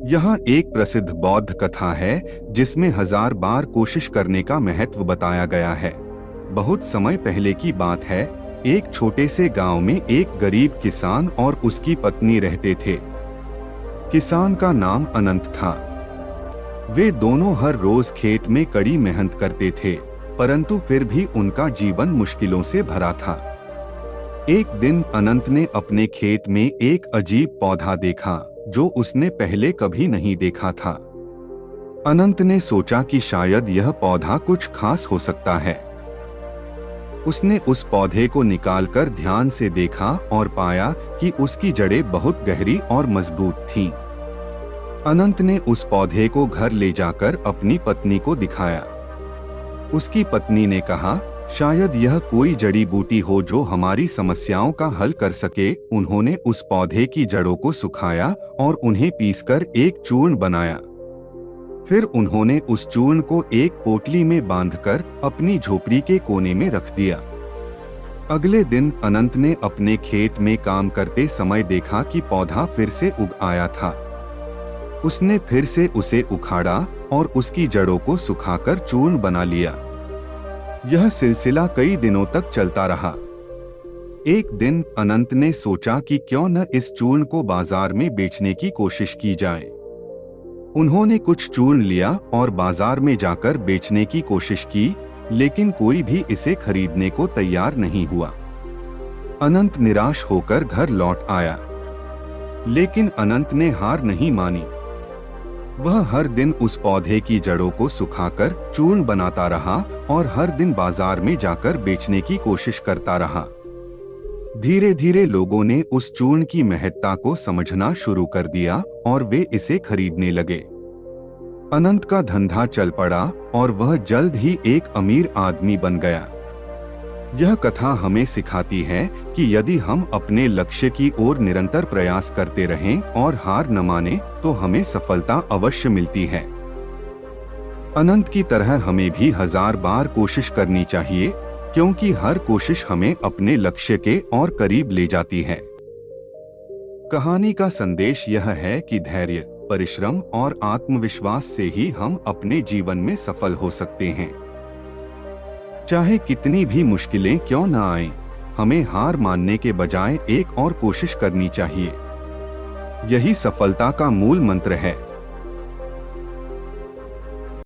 यहाँ एक प्रसिद्ध बौद्ध कथा है जिसमें 1000 बार कोशिश करने का महत्व बताया गया है। बहुत समय पहले की बात है, एक छोटे से गांव में एक गरीब किसान और उसकी पत्नी रहते थे। किसान का नाम अनंत था। वे दोनों हर रोज खेत में कड़ी मेहनत करते थे, परंतु फिर भी उनका जीवन मुश्किलों से भरा था। एक दिन अनंत ने अपने खेत में एक अजीब पौधा देखा जो उसने पहले कभी नहीं देखा था। अनंत ने सोचा कि शायद यह पौधा कुछ खास हो सकता है। उसने उस पौधे को निकालकर ध्यान से देखा और पाया कि उसकी जड़ें बहुत गहरी और मजबूत थीं। अनंत ने उस पौधे को घर ले जाकर अपनी पत्नी को दिखाया। उसकी पत्नी ने कहा, शायद यह कोई जड़ी बूटी हो जो हमारी समस्याओं का हल कर सके। उन्होंने उस पौधे की जड़ों को सुखाया और उन्हें पीसकर एक चूर्ण बनाया। फिर उन्होंने उस चूर्ण को एक पोटली में बांधकर अपनी झोपड़ी के कोने में रख दिया। अगले दिन अनंत ने अपने खेत में काम करते समय देखा कि पौधा फिर से उग आया था। उसने फिर से उसे उखाड़ा और उसकी जड़ों को सुखाकर चूर्ण बना लिया। यह सिलसिला कई दिनों तक चलता रहा। एक दिन अनंत ने सोचा कि क्यों न इस चूर्ण को बाजार में बेचने की कोशिश की जाए। उन्होंने कुछ चूर्ण लिया और बाजार में जाकर बेचने की कोशिश की, लेकिन कोई भी इसे खरीदने को तैयार नहीं हुआ। अनंत निराश होकर घर लौट आया, लेकिन अनंत ने हार नहीं मानी। वह हर दिन उस पौधे की जड़ों को सुखाकर चूर्ण बनाता रहा और हर दिन बाजार में जाकर बेचने की कोशिश करता रहा। धीरे धीरे लोगों ने उस चूर्ण की महत्ता को समझना शुरू कर दिया और वे इसे खरीदने लगे। अनंत का धंधा चल पड़ा और वह जल्द ही एक अमीर आदमी बन गया। यह कथा हमें सिखाती है कि यदि हम अपने लक्ष्य की ओर निरंतर प्रयास करते रहें और हार न माने तो हमें सफलता अवश्य मिलती है। अनंत की तरह हमें भी 1000 बार कोशिश करनी चाहिए, क्योंकि हर कोशिश हमें अपने लक्ष्य के और करीब ले जाती है। कहानी का संदेश यह है कि धैर्य, परिश्रम और आत्मविश्वास से ही हम अपने जीवन में सफल हो सकते हैं। चाहे कितनी भी मुश्किलें क्यों न आएं, हमें हार मानने के बजाय एक और कोशिश करनी चाहिए। यही सफलता का मूल मंत्र है।